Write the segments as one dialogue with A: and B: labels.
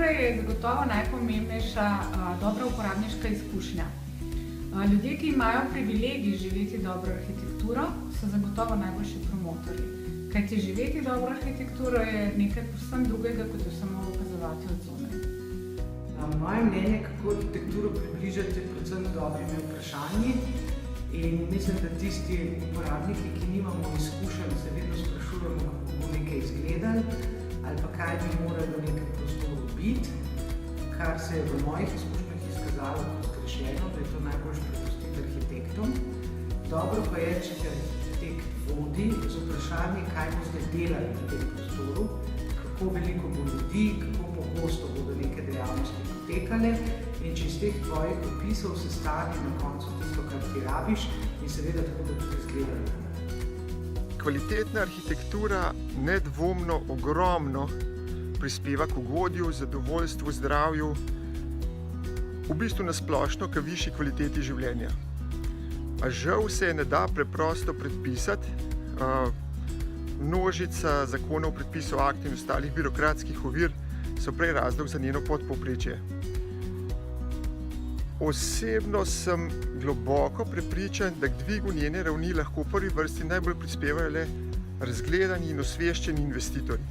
A: arhitekture je zagotovo najpomembnejša dobra uporabniška izkušnja. Ljudje, ki imajo privilegij živeti dobro arhitekturo, so zagotovo najboljši promotorji. Kajti živeti dobro arhitekturo je nekaj povsem drugega, kot jo samo opazovati od zunaj.
B: Moje mnenje, kako arhitekturo približati, je predvsem z dobrimi vprašanji. In mislim, da tisti uporabniki, ki nimamo izkušenj, se vedno sprašujemo, kako bo nekaj izgledalo ali pa kaj bi moralo v nekem prostoru biti, kar se je v mojih izkušnjah izkazalo kot zgrešeno, da je to najbolj prepustiti arhitektom. Dobro pa je, če te arhitekt vodi z vprašanji, kaj bo zdaj delali v tem prostoru, kako veliko bo ljudi, kako pogosto bodo neke dejavnosti potekale in če iz teh tvojih opisov sestavi na koncu tisto, kar ti rabiš in seveda tako, da tudi izgleda.
C: Kvalitetna arhitektura nedvomno ogromno prispeva k ugodju, zadovoljstvu, zdravju, v bistvu nasplošno k višji kvaliteti življenja. A žal se je ne da preprosto predpisati. Množica zakonov, predpisov, aktov in ostalih birokratskih ovir so prej razlog za njeno podpovprečje. Osebno sem globoko prepričan, da k dvigu njene ravni lahko v prvi vrsti najbolj prispevajo le razgledani in osveščeni investitorji.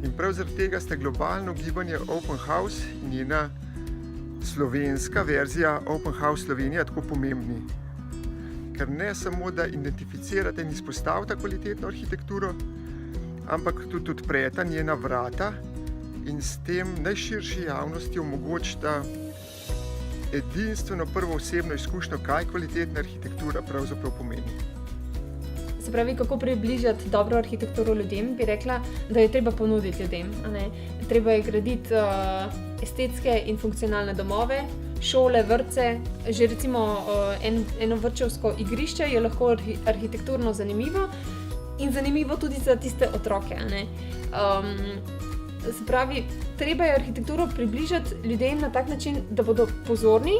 C: In prav zaradi tega sta globalno gibanje Open House in njena slovenska verzija Open House Slovenija tako pomembni. Ker ne samo, da identificirate in izpostavite kvalitetno arhitekturo, ampak tudi odpreta njena vrata in s tem najširši javnosti omogočita edinstveno prvoosebno izkušnjo, kaj kvalitetna arhitektura pravzaprav pomeni.
D: Se pravi, kako približati dobro arhitekturo ljudem, bi rekla, da je treba ponuditi ljudem. Treba je graditi estetske in funkcionalne domove, šole, vrtce, že recimo eno vrtčevsko igrišče je lahko arhitekturno zanimivo in zanimivo tudi za tiste otroke. Se pravi, treba je arhitekturo približati ljudem na tak način, da bodo pozorni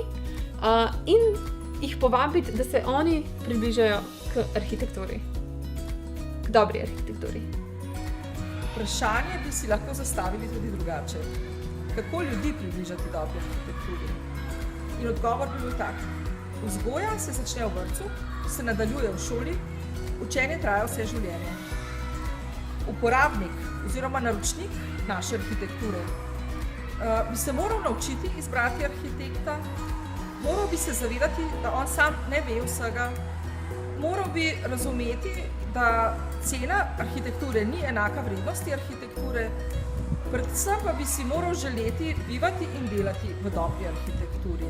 D: in jih povabiti, da se oni približajo k arhitekturi, k dobri arhitekturi.
E: Vprašanje bi si lahko zastavili tudi drugače. Kako ljudi približati dobri arhitekturi? In odgovor bi bil tak. Vzgoja se začne v vrtcu, se nadaljuje v šoli, učenje traja vse življenje. Uporabnik oziroma naročnik naše arhitekture bi se moral naučiti izbrati arhitekta, moral bi se zavedati, da on sam ne ve vsega, moral bi razumeti, da cena arhitekture ni enaka vrednosti arhitekture, predvsem pa bi si moral želeti bivati in delati v dobri arhitekturi.